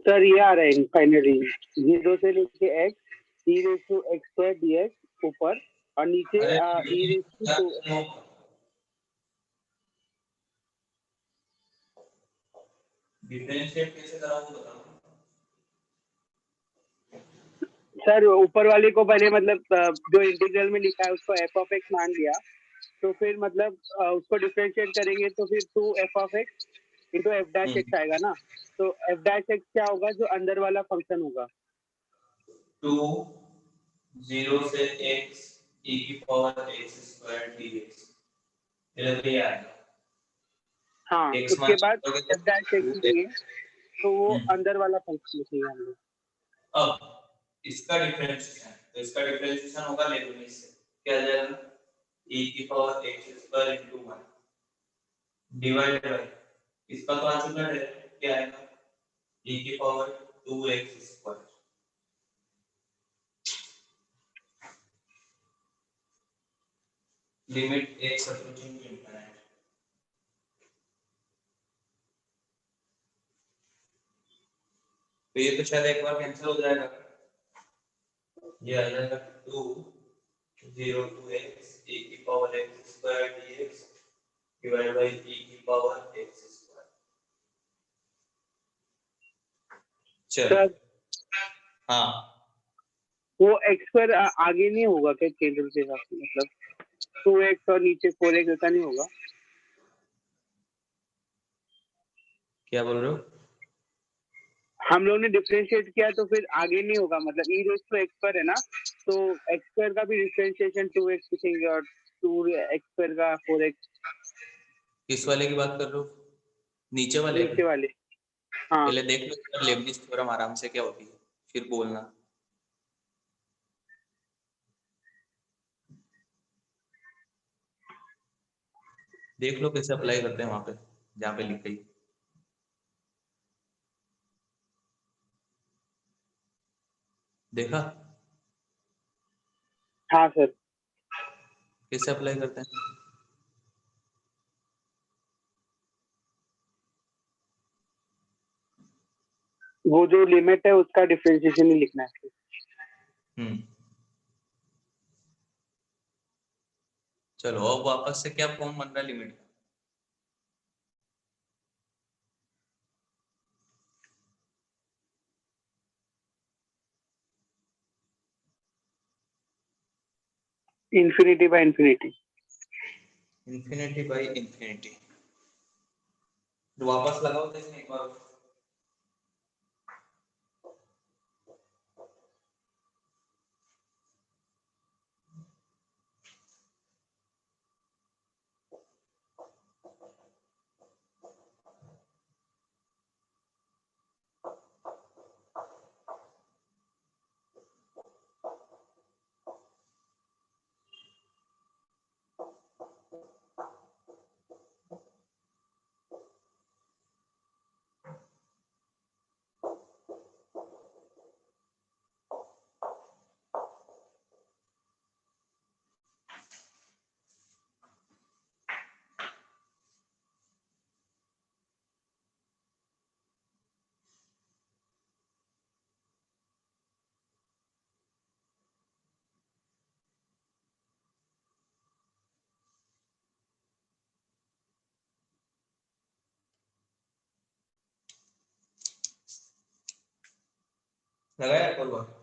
सर ये आ रहा है फाइनली 0 से लेके x e raised to x square dx ऊपर और नीचे e raised to डिफरेंशिएट कैसे कराऊं बताओ। सर ऊपर वाले को पहले मतलब जो इंटीग्रल में लिखा है उसको f of x मान लिया, तो फिर मतलब उसको डिफरेंशिएट करेंगे तो फिर 2f of x into f dash x आएगा ना, तो f dash x क्या होगा जो अंदर वाला फंक्शन होगा? 2 0 से x e की पावर x स्क्वायर dx, ये आएगा। हाँ x उसके बाद मान f dash x लिए तो वो अंदर वाला फंक्शन लिखेंगे हम लोग। अब इसका डिफरेंशिएशन, तो इसका डिफरेंशिएशन होगा लेबनिज से, क्या आ जाएगा e की power x square into 1 divide by इसका तो आ चुका है, क्या आएगा e की power 2x square. Limit x approaching to infinity तो ये तो शायद एक बार कैंसिल हो जाएगा, ये आ जाएगा 2 0 to x e की power x square dx divide by e की पावर x स्क्वायर। चल सर हाँ वो एक्स पर आगे नहीं होगा क्या केंद्र के हिसाब से, मतलब 2x और नीचे 4x ऐसा नहीं होगा? क्या बोल रहे हो? हम लोगों ने डिफरेंशिएट किया तो फिर आगे नहीं होगा, मतलब e रेज़ टू x पर है ना, तो x स्क्वायर का भी डिफरेंशिएशन 2x लिखेंगे और 2x स्क्वायर का 4x। किस वाले की बात कर रहे हो? नीचे वाले नीचे की? वाले, हाँ। पहले देख लो लेबनिज थ्योरम आराम से क्या होती है, फिर बोलना। देख लो कैसे अप्लाई करते हैं वहां पे जहाँ पे लिख गई। देखा हाँ सर। कैसे अप्लाई करते हैं? वो जो लिमिट है उसका डिफरेंशिएशन ही लिखना है। चलो अब वापस से क्या फॉर्म बन रहा है लिमिट का? Infinity by infinity. Infinity by infinity. वापस लगाओ तो इसमें एक बार। लगाया कोई बात?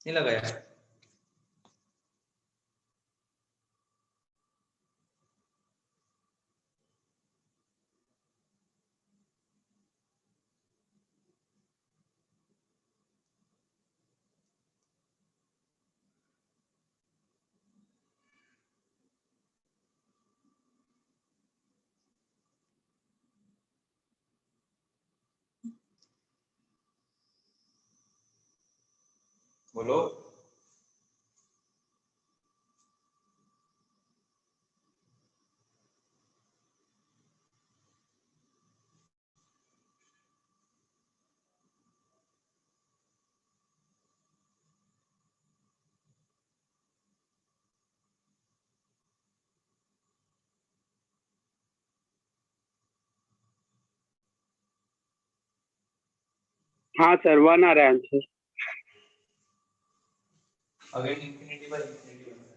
नहीं लगाया? बोलो। हाँ सर 1 आ रहा है answer. Again infinity by infinity बन रहा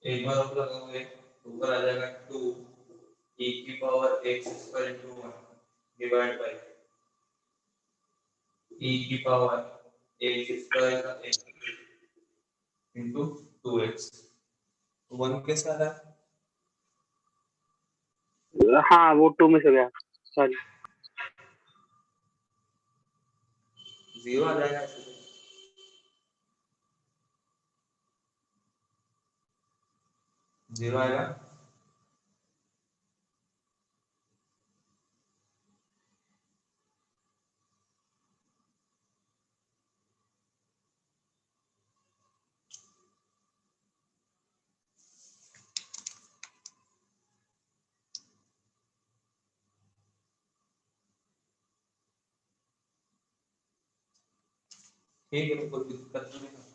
है। एक बार और लगाओगे तो ऊपर आ जाएगा 2 e की power x square into 1 divide bye e की पावर x स्क्वायर का x इनटू 2x। 1 कैसे आ रहा है? हाँ वो 2 में से गया, सॉरी। 0 आ जाएगा ऐसे तो। 0 आएगा। ठीक है, कोई दिक्कत नहीं है।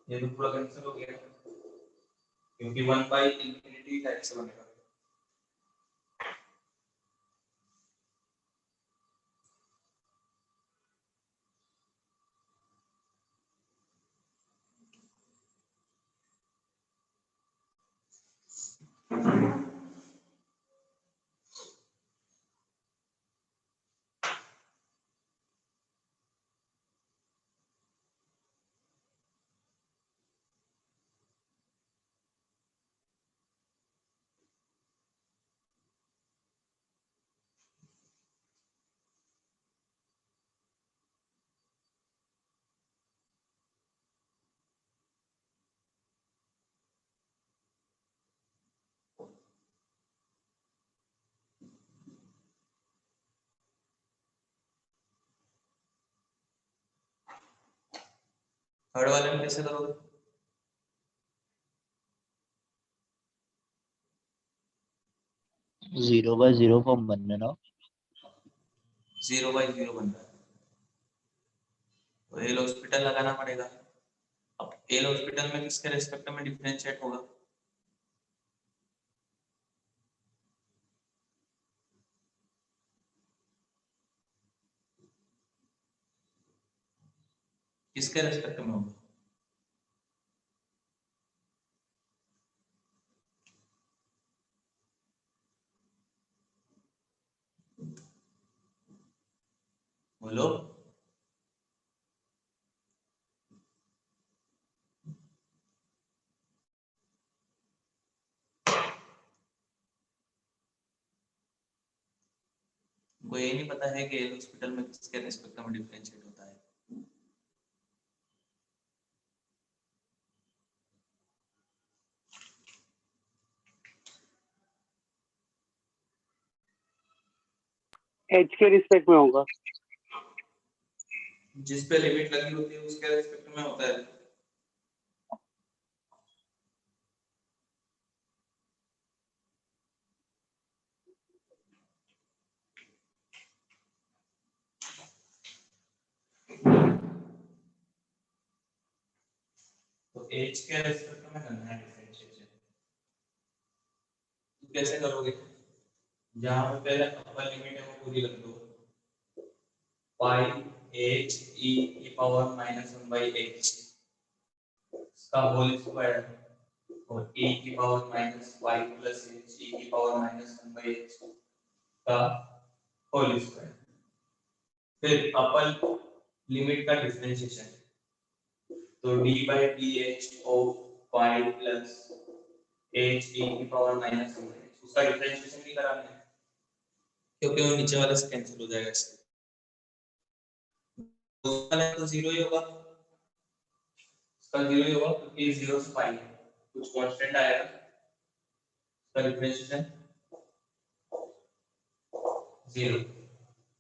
ये तो पूरा कैंसिल हो गया क्योंकि 1 बाई इंफिनिटी टाइप से बनेगा। थर्ड वाले में कैसे करोगे? 0/0 फॉर्म बनने ना। 0/0 बन रहा है तो एल हॉस्पिटल लगाना पड़ेगा। अब एल हॉस्पिटल में किसके रेस्पेक्ट में डिफरेंशिएट होगा? किसके रेस्पेक्ट में होगा? बोलो। वो ये नहीं पता है कि एल हॉस्पिटल में किसके रेस्पेक्ट में डिफरेंशिएट होता है। एच के रिस्पेक्ट में होगा। जिस पे लिमिट लगी होती है उसके रेस्पेक्ट में होता है। तो एच के रेस्पेक्ट में करना है डिफरेंशिएशन। तो कैसे करोगे? जहां पे पहले अपर लिमिट है वो पूरी रख दो, पाई एच ई की पावर -1 बाई एच का होल स्क्वायर और e की power -y plus h e की पावर -1 बाई h का होल स्क्वायर। फिर अपर लिमिट का डिफरेंशिएशन, तो d by dh of y plus h e की पावर -1 बाई h उसका डिफरेंशिएशन नहीं कराना है क्योंकि वो नीचे वाले से कैंसिल हो जाएगा। इससे तो 0 ही होगा, इसका 0 ही होगा क्योंकि 0 से पाई है, कुछ कांस्टेंट आएगा, इसका डिफरेंशिएशन 0।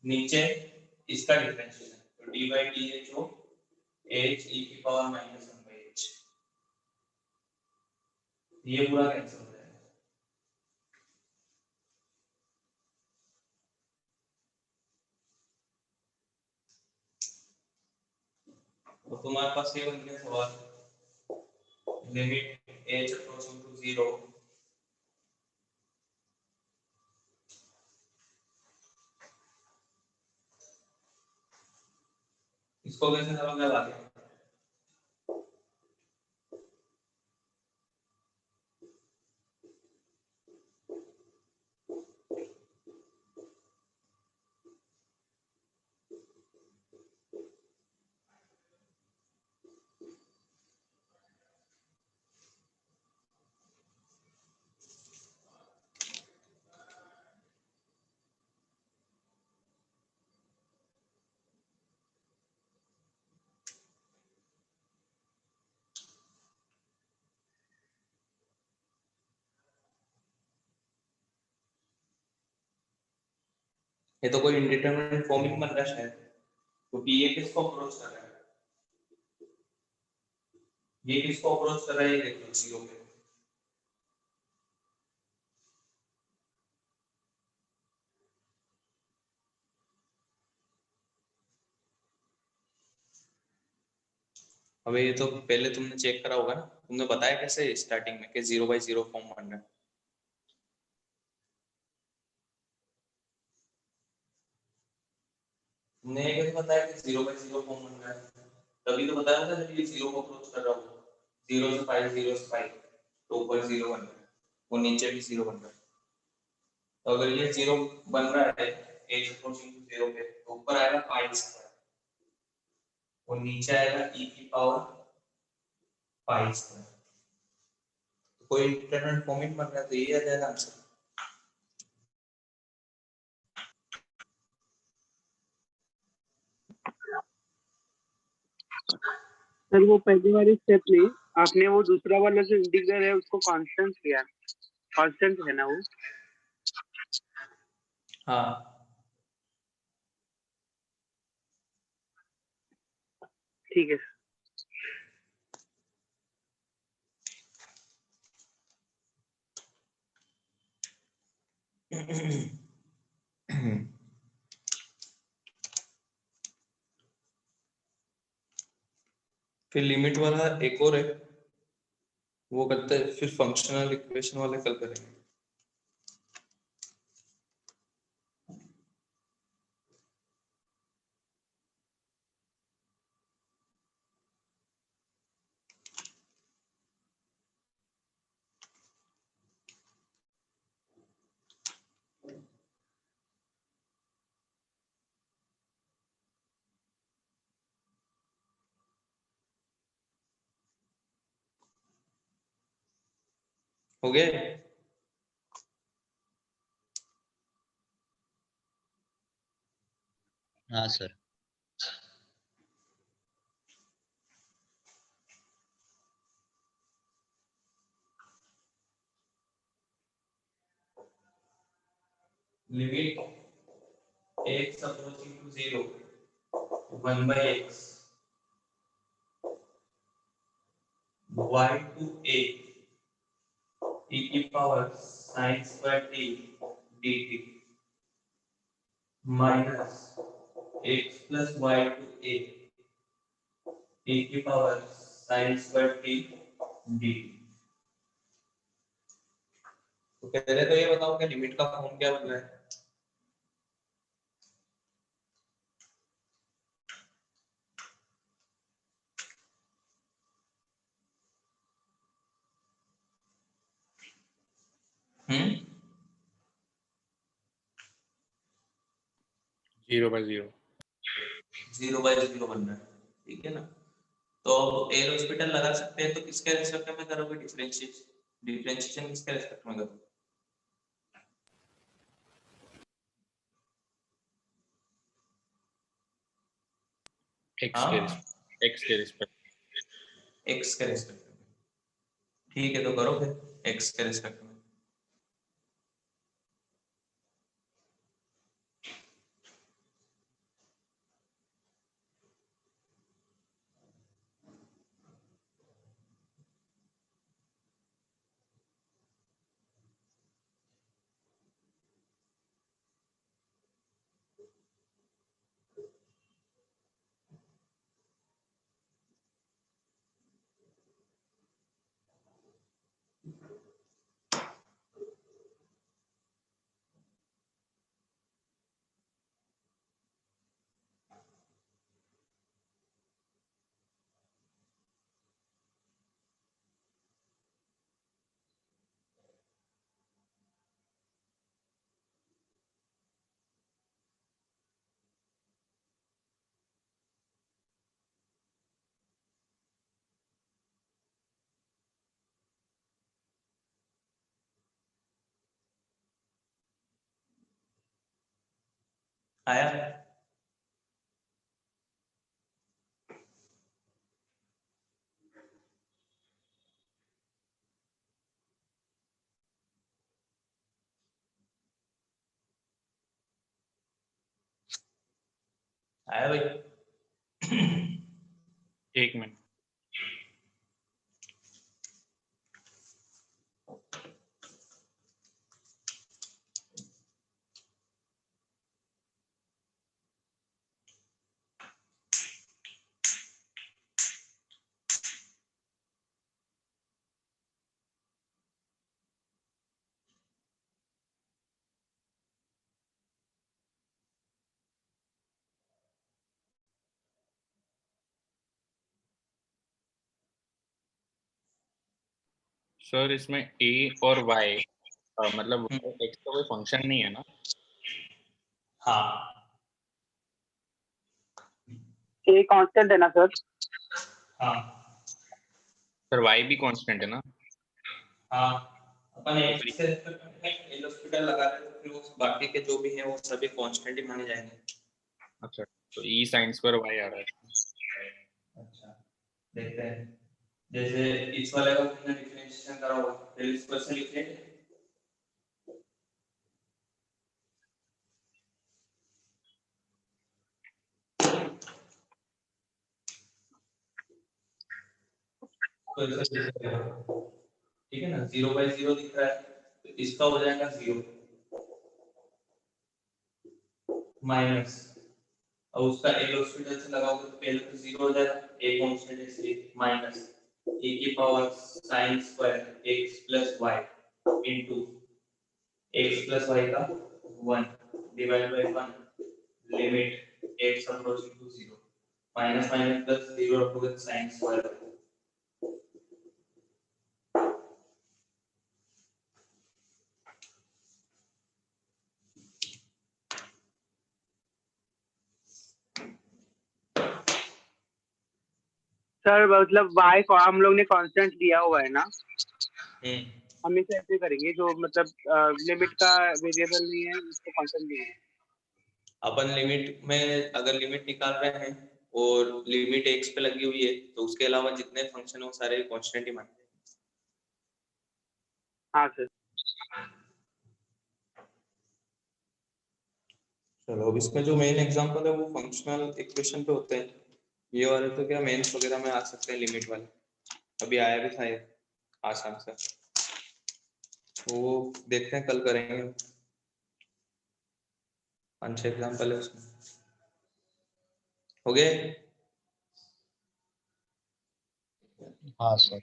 नीचे इसका डिफरेंशिएशन, तो d बाई dh हो h e की पावर -1 बाई h, ये पूरा कैंसिल हो जाएगा। तो तुम्हारे पास ये बन गया सवाल, लिमिट h अप्रोचिंग टू 0 इसको कैसे करोगे आगे? ये तो कोई इंडिटरमिनेट फॉर्म ही बन रहा है शायद, क्योंकि ये किसको अप्रोच कर रहा है, ये किसको अप्रोच कर रहा है, ये देख लो 0 पे। अबे ये तो पहले तुमने चेक करा होगा ना, तुमने बताया कैसे स्टार्टिंग में कि 0/0 फॉर्म बन रहा है। तुमने ये कैसे बताया कि 0/0 फॉर्म बन रहा है? तभी तो बताया था जब ये 0 को अप्रोच कर रहा होगा, 0 से 5, 0 से 5, तो ऊपर 0 बन रहा है और नीचे भी 0 बन रहा है। तो अगर ये 0 बन रहा है एज अप्रोचिंग टू 0 पे, तो ऊपर आएगा पाई स्क्वायर और नीचे आएगा e की पावर पाई स्क्वायर। तो कोई इंडिटरमिनेट फॉर्मेट बन रहा है, तो ये आ जाएगा आंसर। सर वो पहले वाले स्टेप में आपने वो दूसरा वाला जो इंटीग्रल है उसको कांस्टेंट किया, कांस्टेंट है ना वो? हाँ ठीक है। फिर लिमिट वाला एक और है, वो करते हैं फिर फंक्शनल इक्वेशन वाले कल करेंगे। हो गया? हाँ sir. Limit x approaching to 0 1/x y to a e की power sin square t dt minus x plus y to a e की power sin square t dt। तो पहले तो ये बताओ कि लिमिट का फॉर्म क्या बन रहा है? हम्म 0/0। 0/0 बन रहा है, ठीक है ना? तो एल हॉस्पिटल लगा सकते हैं, तो किसके रेस्पेक्ट में करोगे डिफरेंशिएशन? डिफरेंशिएशन किसके रेस्पेक्ट में करोगे? x के हाँ रिस्पेक्ट। x के रेस्पेक्ट में, ठीक है तो करो फिर x के रेस्पेक्ट में। आया? आया भाई? एक मिनट। सर इसमें a और y मतलब x का कोई फंक्शन नहीं है ना? हाँ ए कांस्टेंट है ना सर? हाँ सर y भी कांस्टेंट है ना? हाँ, अपन एक से एल हॉस्पिटल लगा रहे तो फिर वो बाकी के जो भी हैं वो सभी कांस्टेंट ही माने जाएंगे। अच्छा, तो e sin square y आ रहा है। अच्छा देखते हैं, जैसे इस वाले का तुमने डिफरेंशिएशन करा होगा, फिर इस क्वेश्चन लिख लेंगे। तो ऐसे लिख लेगा, ठीक है ना, 0/0 दिख रहा है तो इसका हो जाएगा 0 माइनस, और उसका एल हॉस्पिटल से लगाओगे तो पहले तो 0 हो जाएगा, ए कांस्टेंट है इसलिए माइनस e की power sin square x plus y into x plus y का 1 divide by 1 limit x approaching to 0 minus minus plus 0 रखोगे तो sin स्क्वायर। सर मतलब y को हम लोग ने कांस्टेंट दिया हुआ है ना, हमेशा ऐसे करेंगे जो मतलब लिमिट का वेरिएबल नहीं है उसको कांस्टेंट देंगे। अपन लिमिट में अगर लिमिट निकाल रहे हैं और लिमिट x पे लगी हुई है तो उसके अलावा जितने फंक्शन है वो सारे कांस्टेंट ही मानते हैं। हाँ सर। चलो अब इसमें जो मेन एग्जांपल है वो फंक्शनल इक्वेशन पे होते हैं, ये वाले तो क्या मेंस वगैरह में आ सकते हैं लिमिट वाले, अभी आया भी था ये आसान से, तो वो देखते हैं कल करेंगे, 5-6 एग्जांपल है उसमें। हो गए? हाँ सर।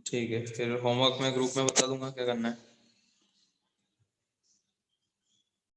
ठीक है, फिर होमवर्क में ग्रुप में बता दूंगा क्या करना है।